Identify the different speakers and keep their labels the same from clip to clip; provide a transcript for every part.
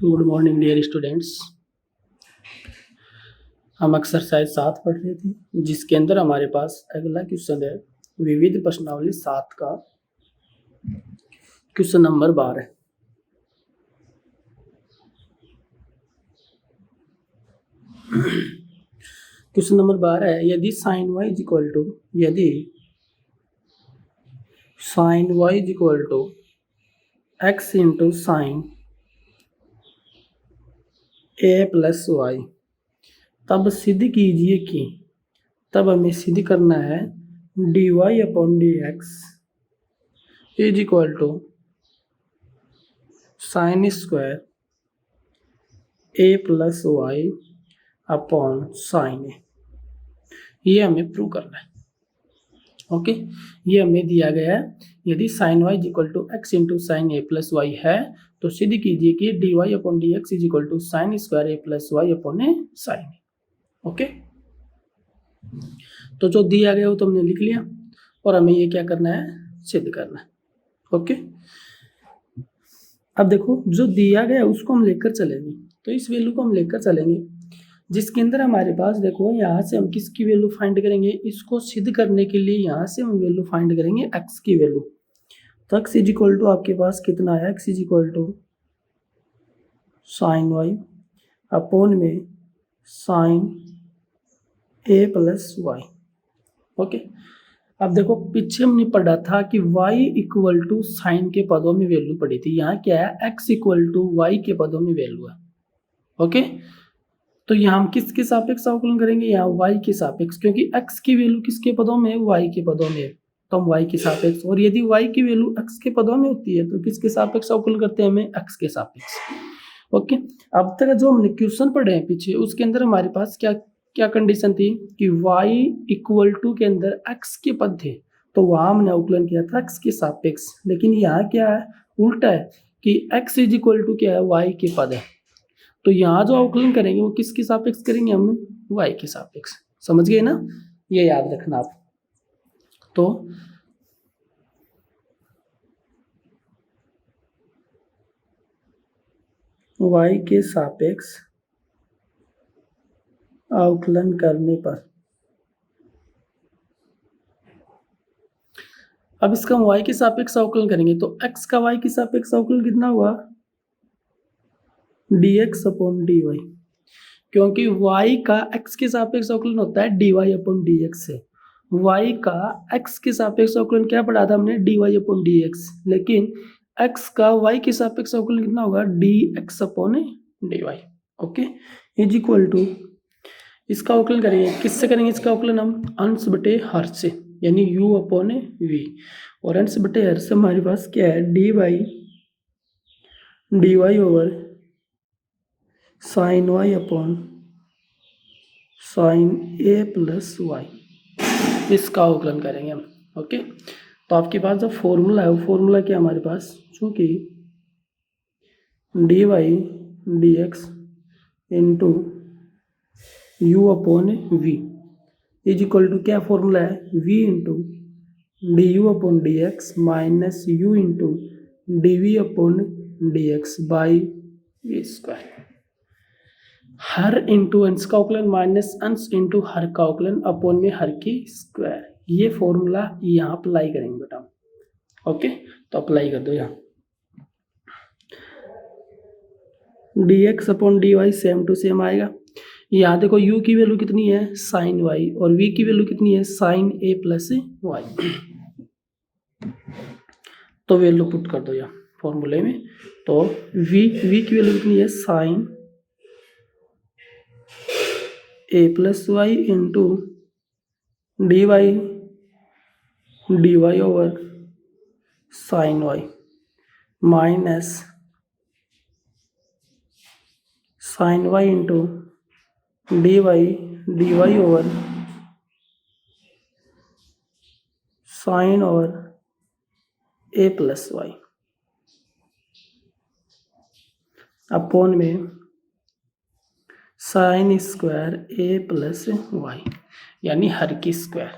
Speaker 1: Good morning dear students. हम exercise 7 पढ़ रहे थे, जिसके अंदर हमारे पास अगला क्वेश्चन है विविध प्रश्नावली 7 का क्वेश्चन नंबर 12। क्वेश्चन नंबर 12 है, यदि sine y is equal to x into sine a plus Y, तब सिद्ध कीजिए कि, तब हमें सिद्ध करना है dy upon D x is equal to sine square a plus Y upon sine A. ये हमें प्रूव करना है। ओके, ये हमें दिया गया है, यदि sine y is equal to X into sine A plus Y है तो सिद्ध कीजिए कि dy upon D x is equal to sine square A plus Y upon A sine A. Okay, तो जो दिया गया वो तो हमने लिख लिया और हमें ये क्या करना है, सिद्ध करना है। ओके, अब देखो जो दिया गया उसको हम लेकर चलेंगे, तो इस वैल्यू को हम लेकर चलेंगे जिसके अंदर हमारे पास देखो यहाँ से हम किसकी वैल्यू फाइंड करेंगे, इसको सिद्ध करने के लिए यहाँ से हम वैल्यू फाइंड करेंगे x की वैल्यू। तो x इज इक्वल टू आपके पास कितना है, x is equal to sine Y upon में sine a plus Y. Okay, अब देखो पीछे हमने पढ़ा था कि y इक्वल टू साइन के पदों में वैल्यू पड़ी थी, यहाँ क्या है x इक्वल टू वाई के पदों में वैल्यू है। ओके, तो यहाँ हम किसके सापेक्ष अवकलन करेंगे, यहाँ y के सापेक्ष, क्योंकि x की वैल्यू किसके पदों में है, y के पदों में है, तो हम y के सापेक्ष, और यदि y की वैल्यू x के पदों में होती है तो किसके सापेक्ष अवकलन करते हैं, हमें x के सापेक्ष। ओके, अब तक जो हमने क्वेश्चन पढ़े हैं पीछे, उसके अंदर हमारे पास क्या क्या कंडीशन थी कि y इक्वल टू के अंदर x के पद थे, तो वहां हमने अवकलन किया था x के सापेक्ष। लेकिन यहाँ क्या है, उल्टा है कि x इज इक्वल टू क्या है, y के पद है, तो यहाँ जो अवकलन करेंगे वो किसके सापेक्ष करेंगे, हम y के सापेक्ष। समझ गए ना, ये याद रखना आप। तो y के सापेक्ष अवकलन करने पर, अब इसका हम y के सापेक्ष अवकलन करेंगे तो x का y के सापेक्ष अवकलन कितना हुआ, dx अपॉन dy, क्योंकि y का x के सापेक्ष अवकलन होता है dy अपॉन dx से। y का x के सापेक्ष अवकलन क्या पढ़ा था हमने, dy अपॉन dx, लेकिन x का y के सापेक्ष अवकलन कितना होगा, dx upon dy। Okay, is equal to, इसका अवकलन करेंगे, किससे करेंगे इसका अवकलन, हम अंश बटे हर से, यानी u अपॉन v, और अंश बटे हर से हमारे पास क्या है, dy over sine y upon sine a plus Y, इसका अवकलन करेंगे हम। ओके, तो आपके पास जो फॉर्मूला है वो फॉर्मूला क्या हमारे पास, चूंकि dy dx into u upon v is equal to क्या फॉर्मूला है, v into D U upon D x minus U into D V upon D X by V square. हर इंटू अंश का अवकलन माइनस अंश इंटू हर का अवकलन upon में हर की स्क्वायर, ये फॉर्मूला यहाँ अप्लाई करेंगे बेटा। ओके, तो अप्लाई कर दो यहाँ, D X upon D Y same to same आएगा। यहाँ देखो u की वैल्यू कितनी है, साइन y, और v की वैल्यू कितनी है, साइन a प्लस वाई, तो वैल्यू पुट कर दो यहाँ फॉर्मूले में। तो v की वैल्यू कितनी है, sine a plus Y into D Y over sine y minus sine y into D Y over sine over a plus Y upon में sine square a plus Y, यानी हर की स्क्वायर।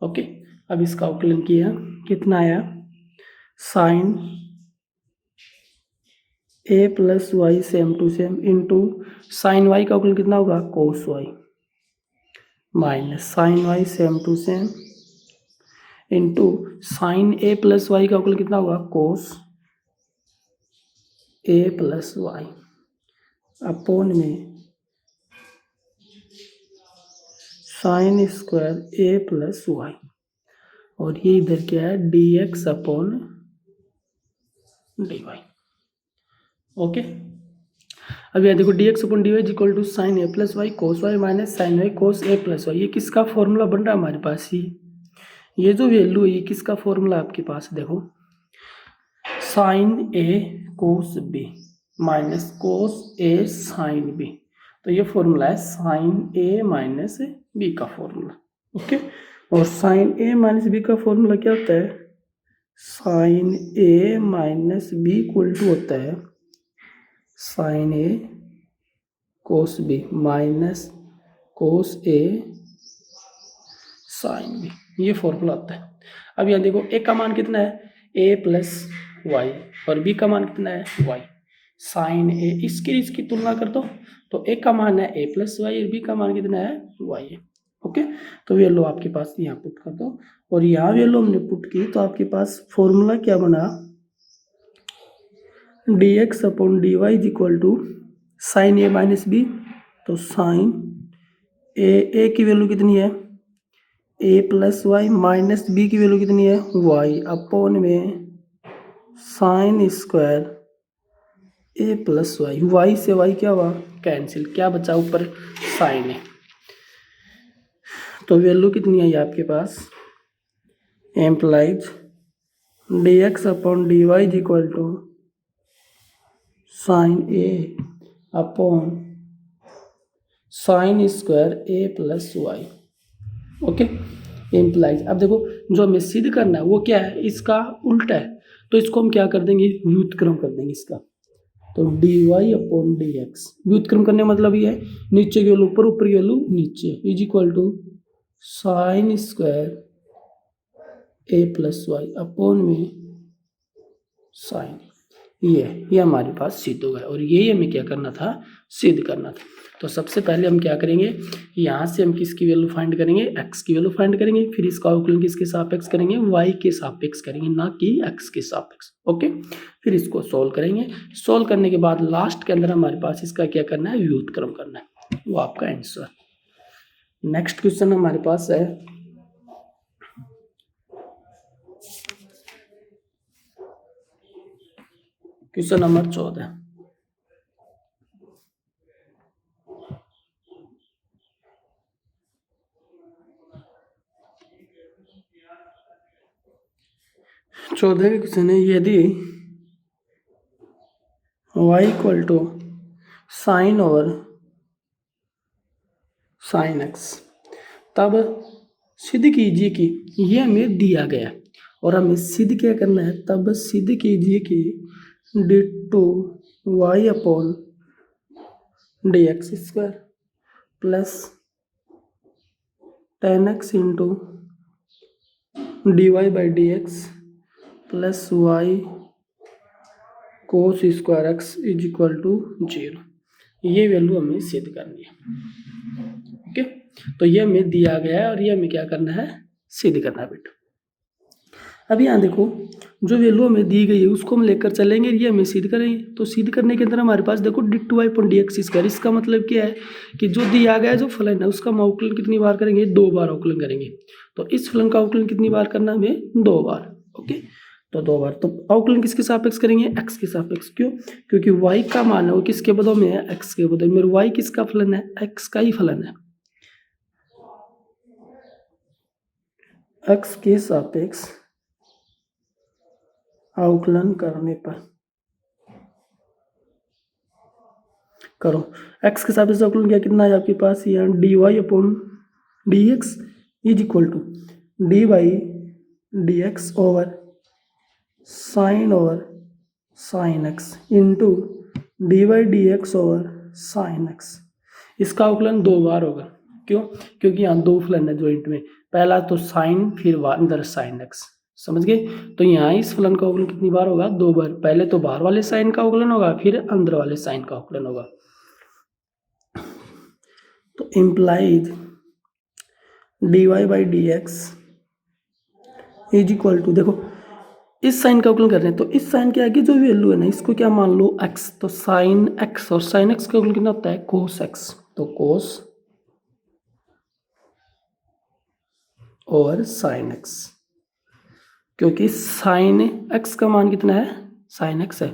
Speaker 1: ओके, अब इसका अवकलन किया, कितना आया, sine A plus Y same to same into sine Y का अवकलन कितना होगा cos Y minus sine Y same to same into sine A plus Y का अवकलन कितना होगा cos A plus Y upon में sine square A plus Y और ये इधर क्या है D X upon D Y. Okay, अब यहाँ देखो D X upon D Y is equal to sine A plus Y cos Y minus sine Y cos A plus Y. ये किसका फॉर्मूला बन रहा है हमारे पास? ये जो वैल्यू है ये किसका फॉर्मूला आपके पास देखो sine A cos B minus cos A sine B. तो ये फॉर्मूला है साइन ए माइनस बी का फॉर्मूला। ओके, और साइन ए माइनस बी का फॉर्मूला क्या होता है? Sine A minus B equal to होता है sine A cos B minus cos A sine B. ये फॉर्मूला होता है। अब यहाँ देखो ए का मान कितना है ए प्लस वाई और बी का मान कितना है वाई। साइन ए इसकी तुलना कर दो तो ए का मान है ए प्लस वाई और बी का मान कितना है वाई है। ओके, तो वैल्यू आपके पास यहाँ पुट कर दो और यहाँ वैल्यू हमने पुट की तो आपके पास फॉर्मूला क्या बना D X upon D Y is equal to sine A minus B. तो साइन ए की वैल्यू कितनी है A plus Y minus B की वैल्यू कितनी है वाई अपॉन में sine square A plus Y. Y से वाई क्या हुआ कैंसिल, क्या बचा ऊपर साइन है। तो वैल्यू कितनी है आपके पास implies D X upon D Y is equal to sine A upon sine square A plus Y. Okay, implies. अब देखो जो हमें सिद्ध करना है वो क्या है इसका उल्टा है तो इसको हम क्या कर देंगे व्युत्क्रम कर देंगे इसका। तो D Y upon D X व्युत्क्रम करने का मतलब ये है नीचे की वैल्यू ऊपर ऊपर की वैल्यू नीचे is equal to sine square A plus Y upon में साइन। ये हमारे पास सिद्ध हो गया और यही हमें क्या करना था सिद्ध करना था। तो सबसे पहले हम क्या करेंगे यहाँ से हम किसकी वैल्यू फाइंड करेंगे एक्स की वैल्यू फाइंड करेंगे फिर इसका अवकलन किसके सापेक्ष करेंगे वाई के सापेक्ष करेंगे ना कि एक्स के सापेक्ष। ओके, फिर इसको सोल्व करेंगे। सोल्व करने के बाद लास्ट के अंदर हमारे पास इसका क्या करना है व्युत्क्रम करना है। वो आपका आंसर। नेक्स्ट क्वेश्चन हमारे पास है क्वेश्चन नंबर 14। चौदह का क्वेश्चन है यदि y इक्वल टू साइन और साइन एक्स तब सिद्ध कीजिए कि ये हमें दिया गया और हमें सिद्ध क्या करना है तब सिद्ध कीजिए कि D two Y upon D x square plus tan X into D Y by D x plus Y cos square X is equal to 0। ये वैल्यू हमें सिद्ध करनी है। ओके, तो ये हमें दिया गया है और ये हमें क्या करना है सिद्ध करना है बेटा। अब यहाँ देखो जो वैल्यू हमें दी गई है उसको हम लेकर चलेंगे ये हमें सिद्ध करेंगे। तो सिद्ध करने के अंदर हमारे पास देखो D two Y upon D x square. इसका मतलब क्या है कि जो दिया गया है जो फलन है उसका हम अवकलन कितनी बार करेंगे 2 बार अवकलन करेंगे। तो इस फलन का अवकलन कितनी बार करना है हमें 2 बार। ओके, तो 2 बार। तो अवकलन किसके सापेक्ष करेंगे एक्स के सापेक्ष। क्यों? क्योंकि वाई का मान है वो किसके बदल में है एक्स के बदल में। वाई किसका फलन है एक्स का ही फलन है। एक्स के सापेक्ष अवकलन करने पर करो एक्स के सापेक्ष अवकलन क्या कितना है आपके पास यहाँ D Y upon D x is equal to D Y D x over sine X into D Y D x over sine X. इसका अवकलन 2 बार होगा। क्यों? क्योंकि यहाँ 2 फलन है ज्वाइंट में, पहला तो साइन फिर अंदर साइन एक्स। समझ गए। तो यहाँ इस फलन का अवकलन कितनी बार होगा? 2 बार। पहले तो बाहर वाले साइन का अवकलन होगा, फिर अंदर वाले साइन का अवकलन होगा। तो implied dy by D x is equal to, देखो इस साइन का अवकलन कर रहे हैं तो इस साइन के आगे जो वैल्यू है ना इसको क्या मान लो? x। तो साइन x और साइन x का अवकलन कितना होता है? कोस x। तो कोस और साइन x, क्योंकि साइन x का मान कितना है? साइन x है।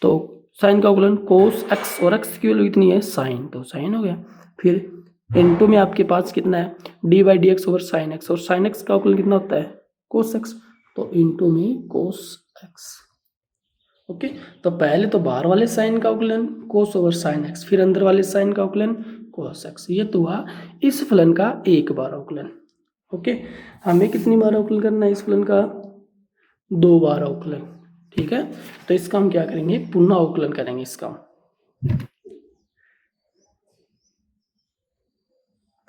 Speaker 1: तो साइन का अवकलन कोस x और x की वैल्यू कितनी है? साइन। तो साइन हो गया। फिर इनटू में आपके पास कितना है? D by D x over sine x, और साइन x का अवकलन कितना होता है? कोस x। तो इनटू में कोस x। ओके। तो पहले तो बाहर वाले साइन का अवकलन कोस ओवर साइन x, फिर अंदर वाले साइन का अवकलन कोस x। ये तो हुआ इस फलन का एक बार अवकलन। ओके। हमें कितनी बार अवकलन करना है इस फलन का? 2 बार अवकलन। ठीक है। तो इसका हम क्या करेंगे? पुनः अवकलन करेंगे इसका।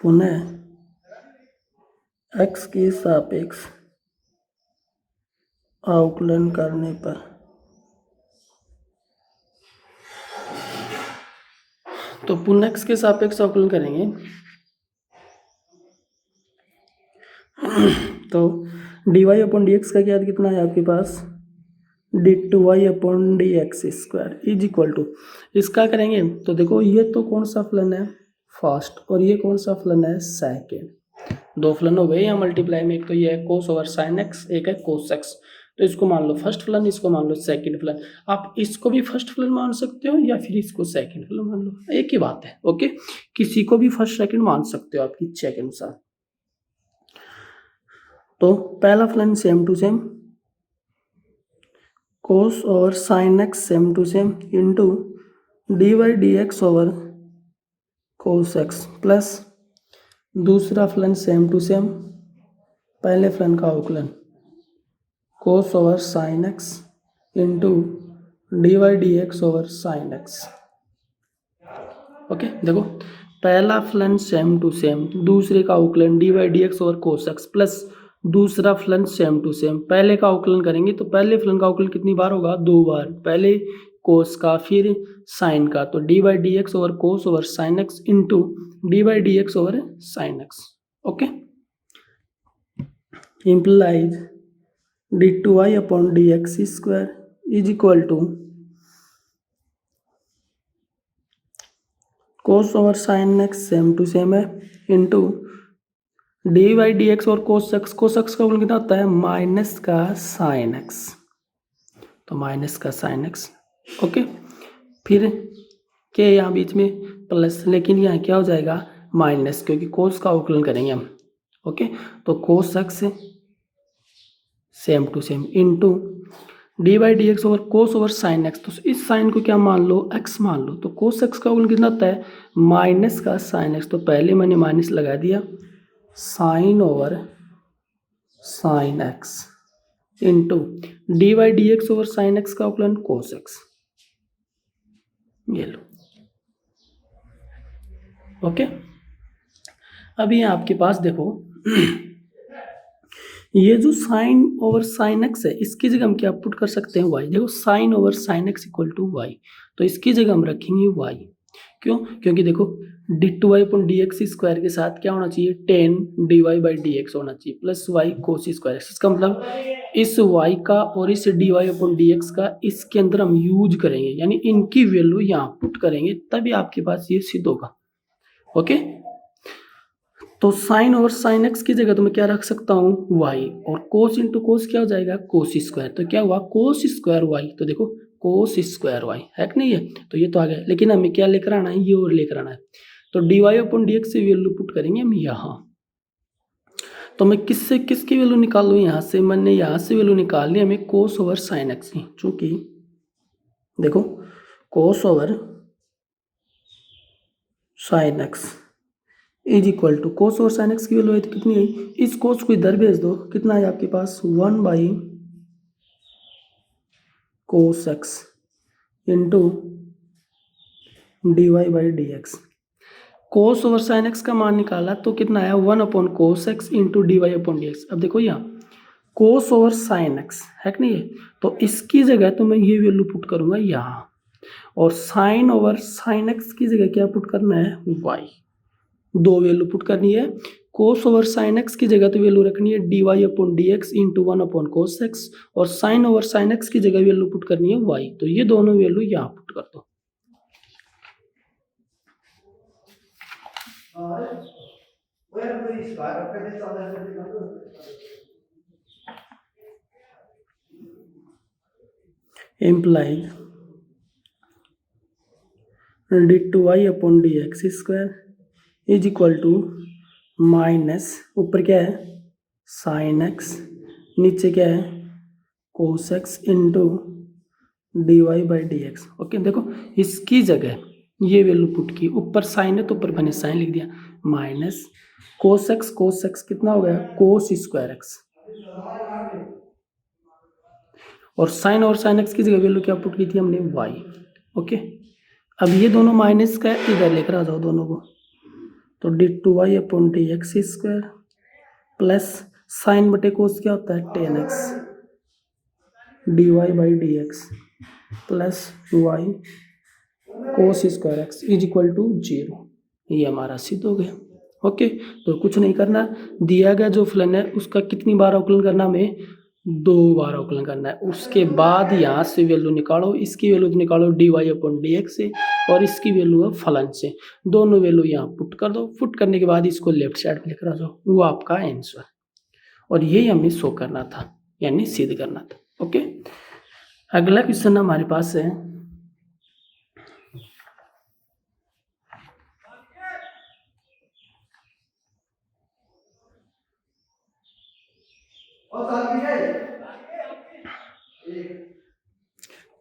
Speaker 1: पुनः x के सापेक्ष अवकलन करने पर तो पुनः x के सापेक्ष अवकलन करेंगे तो dy अपॉन डी एक्स का क्या कितना है आपके पास? d2y upon D x square is equal to, इसका करेंगे तो देखो ये तो कौन सा फलन है? फर्स्ट। और ये कौन सा फलन है? सेकेंड। 2 फलन हो गए यहाँ मल्टीप्लाई में। एक तो ये है कोस ओवर साइन एक्स, एक है कोस एक्स। तो इसको मान लो फर्स्ट फलन, इसको मान लो सेकंड फलन। आप इसको भी फर्स्ट फलन मान सकते हो या फिर इसको सेकंड फलन मान लो, एक ही बात है। ओके। किसी को भी फर्स्ट सेकंड मान सकते हो आपकी इच्छा के अनुसार। तो पहला फलन same to same cos over sine X same to same into D Y D x over cos X plus दूसरा फलन सेम टू सेम पहले फलन का अवकलन cos over sine X into D Y D x over sine X. Okay. देखो पहला फलन same to same, दूसरे का अवकलन D Y D x over cos X plus दूसरा फलन सेम टू सेम। पहले का अवकलन करेंगे तो पहले फलन का अवकलन कितनी बार होगा? 2 बार। पहले कोस का फिर साइन का। तो D by D x over cos over sine X into D by D x over sine X. Okay. Implies D two Y upon D x square is equal to cos over sine X same to same है into D by D X और cos x. Cos x का अवकलन कितना होता है? Minus का sign X. तो minus का साइन एक्स। ओके। फिर के यहाँ बीच में प्लस, लेकिन यहाँ क्या हो जाएगा? माइनस, क्योंकि कोस का अवकलन करेंगे हम। ओके। तो cos X same to same into D by D x over cos over sine X. तो इस साइन को क्या मान लो? एक्स मान लो। तो कोस एक्स का अवकलन कितना होता है? माइनस का साइन एक्स। तो पहले मैंने माइनस लगा दिया, sine over sine X into D by D x over sine X का अवकलन कोस एक्स। ये लो। ओके। अभी आपके पास देखो ये जो साइन ओवर साइन एक्स है इसकी जगह हम क्या पुट कर सकते हैं? वाई। देखो sine over sine X equal to Y, तो इसकी जगह हम रखेंगे वाई। क्यों? क्योंकि देखो D two Y upon D x square के साथ क्या होना चाहिए? Tan D Y by D X होना चाहिए प्लस वाई कोस स्क्वायर। इसका मतलब इस वाई का और इस D Y upon D X का इसके अंदर हम यूज करेंगे, यानी इनकी वैल्यू यहाँ पुट करेंगे, तभी आपके पास ये सिद्ध होगा। ओके। तो साइन ओवर साइन एक्स की जगह तो मैं क्या रख सकता हूँ? वाई। और कोस इंटू कोस क्या हो जाएगा? Cos square. तो क्या हुआ? Cos square Y. तो देखो कोस स्क्वायर वाई है कि नहीं है? तो ये तो आ गया, लेकिन हमें क्या लेकर आना है? ये और लेकर आना है। तो D Y upon D X से वैल्यू पुट करेंगे हम यहाँ। तो मैं किससे किसकी वैल्यू निकालूँ? यहाँ से मैंने यहाँ से वैल्यू निकाल ली हमें कोस ओवर साइन एक्स की। चूंकि देखो cos over sine X is equal to cos over sine X की वैल्यू है तो कितनी है? इस कोस को इधर भेज दो, कितना है आपके पास? 1 by cos X into D Y by D X. Cos over sine X का मान निकाला तो कितना आया? 1 upon cos X into D Y upon D X. अब देखो यहाँ कोस ओवर साइन एक्स है कि नहीं है, तो इसकी जगह तो मैं ये वैल्यू पुट करूंगा यहाँ, और साइन ओवर साइन एक्स की जगह क्या पुट करना है, वाई। दो वैल्यू पुट करनी है। कोस ओवर साइन एक्स की जगह तो वैल्यू रखनी है D Y upon D X into 1 upon cos X, और साइन ओवर साइन एक्स की जगह वैल्यू पुट करनी है वाई। तो ये दोनों वैल्यू यहाँ पुट कर दो। implied D two Y upon D x square is equal to minus, ऊपर क्या है साइन एक्स, नीचे क्या है cos X into D Y by D x. Okay, देखो इसकी जगह ये वैल्यू पुट की, ऊपर साइन है तो ऊपर मैंने साइन लिख दिया, माइनस कोस एक्स कितना हो गया कोस स्क्वायर एक्स, और साइन और साइन एक्स की जगह वैल्यू क्या पुट की थी हमने वाई। ओके, अब ये दोनों माइनस का इधर लेकर आ जाओ दोनों को, तो D two Y upon D x square plus sine बटे कोस क्या होता है tan X D Y by D x plus Y cos square X is equal to 0। ये हमारा सिद्ध हो गया। ओके, तो कुछ नहीं करना, दिया गया जो फलन है उसका कितनी बार अवकलन करना, हमें 2 बार अवकलन करना है। उसके बाद यहाँ से वैल्यू निकालो, इसकी वैल्यू निकालो D Y upon D X से, और इसकी वैल्यू है फलन से, दोनों वैल्यू यहाँ पुट कर दो। पुट करने के बाद इसको लेफ्ट साइड में लेकर आ जाओ, वो आपका आंसर। और यही हमें शो करना था, यानी सिद्ध करना था। ओके, अगला क्वेश्चन हमारे पास है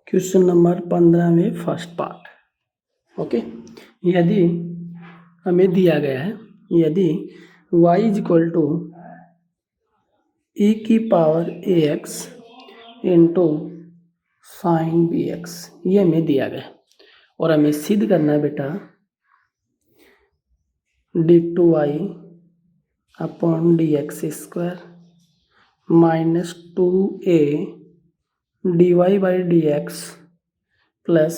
Speaker 1: क्वेश्चन नंबर 15 में फर्स्ट पार्ट। ओके, यदि हमें दिया गया है, यदि y is equal to e की power ax into sine B X, ये हमें दिया गया और हमें सिद्ध करना है बेटा D two Y upon D x square minus 2a D Y by D x plus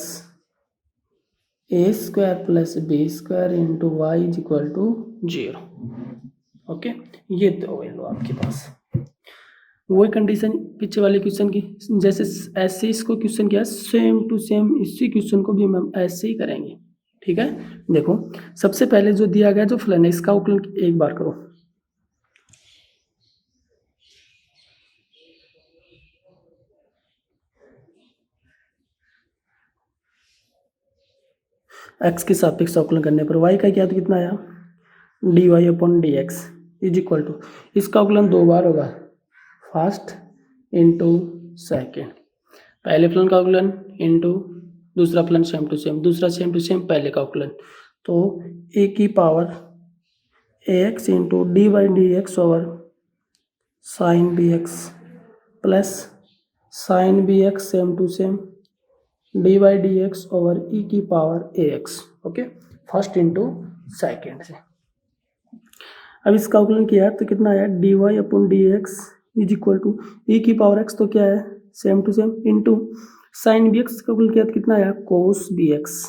Speaker 1: A square plus B square into Y is equal to 0। Okay, ये तो वैल्यू आपके पास, वही कंडीशन पीछे वाले क्वेश्चन की जैसे ऐसे इसको क्वेश्चन किया, सेम टू सेम इसी क्वेश्चन को भी हम ऐसे ही करेंगे। ठीक है, देखो सबसे पहले जो दिया गया जो फलन है इसका अवकलन एक बार करो, एक्स के सापेक्ष अवकलन करने पर वाई का क्या तो कितना आया D Y upon D x is equal to, इसका अवकलन 2 बार होगा, फर्स्ट इंटू सेकेंड, पहले फलन का अवकलन इंटू दूसरा फलन सेम टू सेम, दूसरा सेम टू सेम पहले का अवकलन, तो ए की power A x into D by D x over sine B x plus sine B x same to same d by D x over e की power ए x. Okay, first into second से। अब इसका अवकलन किया तो कितना आया D Y upon D x is equal to e की पावर एक्स, तो क्या है same to same into sine B x का अवकलन किया तो कितना आया कोस बी एक्स,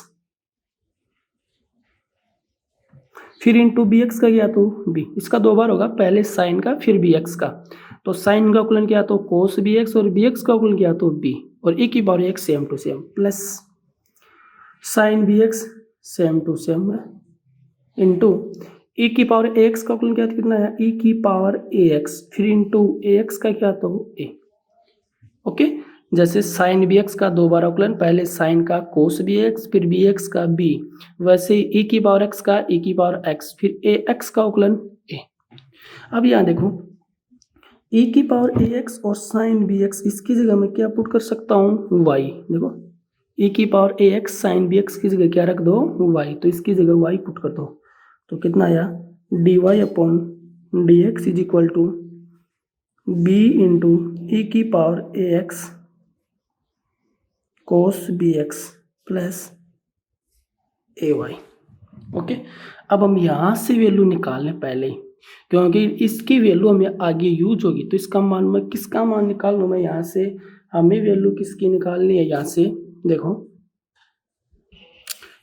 Speaker 1: फिर इंटू बी एक्स का किया तो बी, इसका 2 बार होगा, पहले साइन का फिर बी एक्स का, तो साइन का अवकलन किया तो कोस बी एक्स और बी एक्स का अवकलन किया तो बी, और ई की power x same to same plus sine B x same to same into e की पावर ए एक्स का अवकलन क्या था कितना है ई की पावर ए एक्स, फिर इंटू ए एक्स का क्या तो ए। ओके, जैसे साइन बी एक्स का 2 बार अवकलन, पहले साइन का कोस बी एक्स फिर बी एक्स का बी, वैसे ई की पावर एक्स का ई की पावर एक्स फिर ए एक्स का अवकलन ए। अब यहाँ देखो ई की पावर ए एक्स और साइन बी एक्स, इसकी जगह मैं क्या पुट कर सकता हूँ वाई। देखो ई की पावर ए एक्स साइन बी एक्स की जगह क्या रख दो वाई, तो इसकी जगह वाई पुट कर दो, तो कितना आया D Y upon D x is equal to b into e की power A x cos B x plus a y. Okay, अब हम यहाँ से वैल्यू निकाल लें पहले ही, क्योंकि इसकी वैल्यू हमें आगे यूज होगी। तो इसका मान मैं किसका मान निकाल लूँ, मैं यहाँ से हमें वैल्यू किसकी निकालनी है, यहाँ से देखो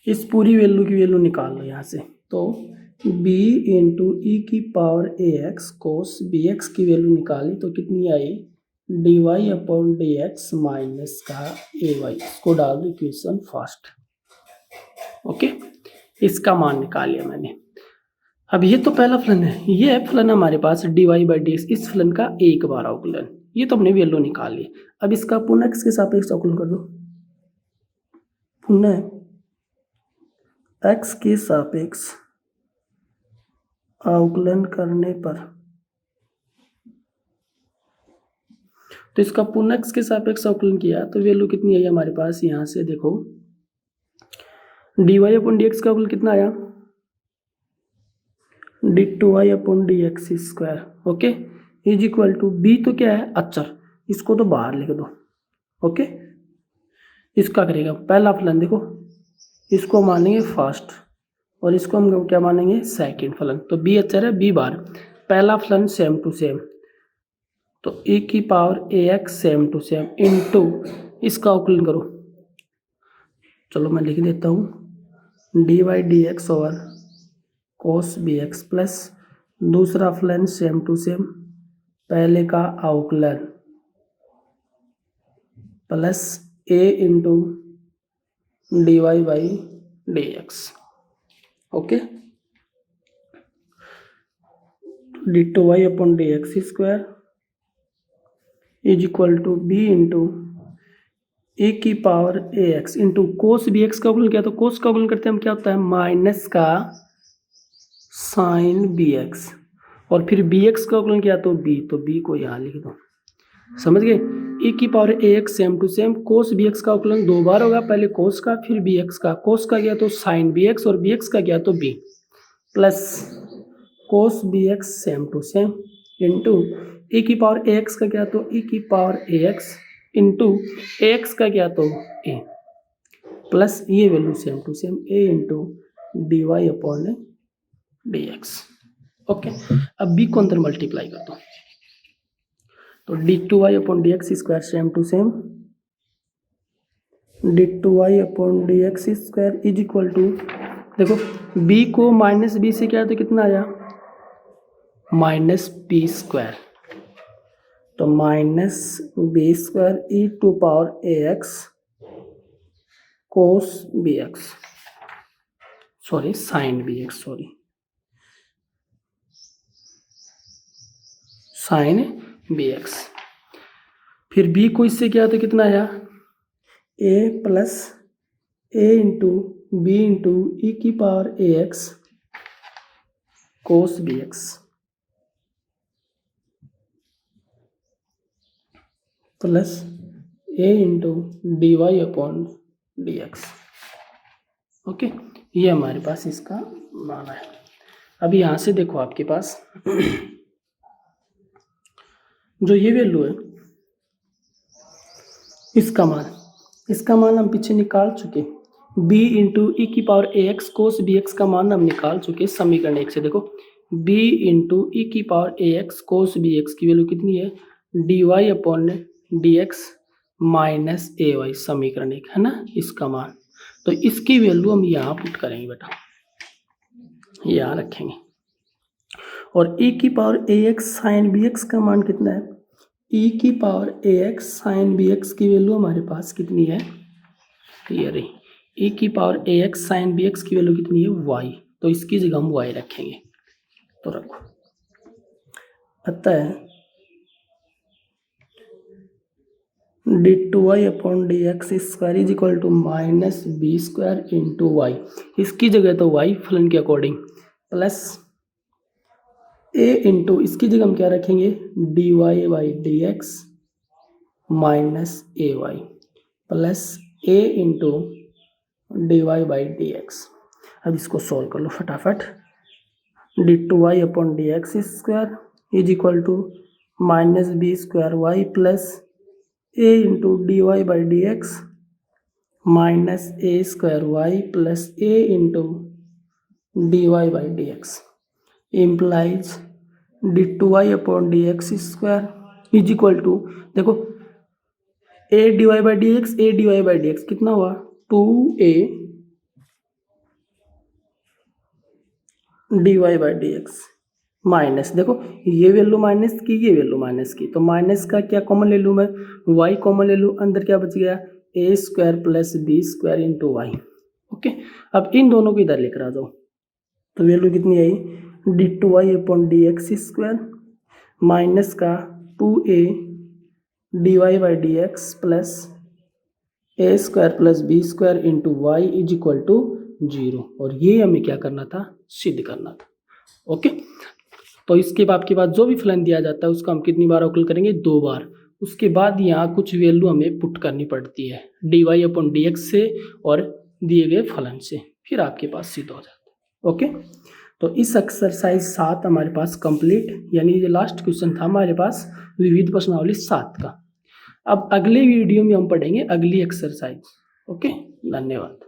Speaker 1: इस पूरी वैल्यू की वैल्यू निकाल लो यहाँ से। तो b इंटू ई की पावर ए एक्स कोस बी एक्स की वैल्यू निकाली तो कितनी आई, d Y upon D x minus का ए वाई। इसको डाल दो इक्वेशन फर्स्ट। ओके, इसका मान निकाल लिया मैंने। अब ये तो पहला फलन है, ये है फलन हमारे पास d Y by D x, इस फलन का एक बार अवकलन, ये तो हमने वैल्यू निकाल ली। अब इसका पुनः एक्स के सापेक्ष अवकलन कर दो, पुनः एक्स के सापेक्ष अवकलन करने पर, तो इसका पुनः एक्स के सापेक्ष अवकलन किया तो वैल्यू कितनी आई हमारे पास, यहाँ से देखो D Y upon D X का अवकलन कितना आया, D two Y upon D x square. Okay, is equal to B तो क्या है अचर, इसको तो बाहर लिख दो। ओके, इसका करेगा पहला फलन, देखो इसको मानेंगे फर्स्ट और इसको हम क्या मानेंगे सेकंड फलन। तो बी अचर है, बी बार, पहला फलन सेम टू सेम, तो ए की power A x same to same into इसका अवकलन करो। चलो मैं लिख देता हूँ d Y D x over cos B x plus दूसरा फलन सेम टू सेम, पहले का अवकलन plus a into D Y by D x. Okay, d two Y upon D x square is equal to b into a की power ए x into cos B x का अवकलन किया तो कोस का अवकलन करते हैं हम, क्या होता है माइनस का साइन बी एक्स, और फिर बी एक्स का अवकलन किया तो बी को यहाँ लिख दो। समझ गए, ए की power A x same to same, cos B x का अवकलन दो बार होगा, पहले कोस का फिर बी एक्स का, कोस का गया तो साइन बी एक्स और बी एक्स का गया तो b, plus cos B x same to same into a की पावर ए एक्स का गया तो ए की power A x into a x का गया तो ए, प्लस ये value same to same a into D Y upon D x. Okay, अब बी को अंदर मल्टीप्लाई कर दो तो D two Y upon D x square same to same, d two Y upon D x square is equal to, देखो b को minus b से क्या है तो कितना आया माइनस बी स्क्वायर, तो minus B square e to power A x cos B x, sorry sine B x, sorry sine B x. फिर b को इससे क्या तो कितना आया a plus a into b into e की power A x cos B x plus a into D Y upon D x. Okay, ये हमारे पास इसका मान है। अब यहाँ से देखो आपके पास जो ये वैल्यू है इसका मान हम पीछे निकाल चुके, b इंटू ई की पावर ए एक्स कोस बी एक्स का मान हम निकाल चुके समीकरण एक से। देखो b इंटू ई की पावर ए एक्स कोस बी एक्स की वैल्यू कितनी है D Y upon D x minus ए वाई, समीकरण एक है ना इसका मान। तो इसकी वैल्यू हम यहाँ पुट करेंगे बेटा, यहाँ रखेंगे। और e की पावर ए एक्स साइन बी एक्स का मान कितना है, e की पावर ए एक्स साइन बी एक्स की वैल्यू हमारे पास कितनी है, ये रही e की पावर ए एक्स साइन बी एक्स की वैल्यू कितनी है y, तो इसकी जगह हम y रखेंगे। तो रखो, अतः D two Y upon D x square is equal to minus B square into Y, इसकी जगह तो y फलन के अकॉर्डिंग प्लस a इंटू इसकी जगह हम क्या रखेंगे D Y by D x minus A Y plus a into D Y by D X. अब इसको सॉल्व कर लो फटाफट, D two Y upon D x square is equal to minus B square Y plus a into D Y by D x minus A square Y plus a into D Y by D X implies d2y upon D x square is equal to, देखो a d y by D x कितना हुआ 2a d y by D x minus, देखो ये value minus की, ये value minus की, तो minus का क्या कॉमन ले लूँ मैं, y कॉमन ले लूँ, अंदर क्या बच गया a square plus B square into Y. Okay, अब इन दोनों को इधर लेकर आ जाओ, तो वैल्यू कितनी आई d2y upon D x square minus का 2a d y by D x plus a square plus B square into Y is equal to 0, और ये हमें क्या करना था, सिद्ध करना था। ओके, तो इसके बाद जो भी फलन दिया जाता है उसको हम कितनी बार अवकल करेंगे, 2 बार। उसके बाद यहाँ कुछ वैल्यू हमें पुट करनी पड़ती है D Y upon D X से और दिए गए फलन से, फिर आपके पास सिद्ध हो जाता है। ओके, तो इस एक्सरसाइज 7 हमारे पास कंप्लीट, यानी ये लास्ट क्वेश्चन था हमारे पास विविध प्रश्नावली 7 का। अब अगले वीडियो में हम पढ़ेंगे अगली एक्सरसाइज। ओके, धन्यवाद।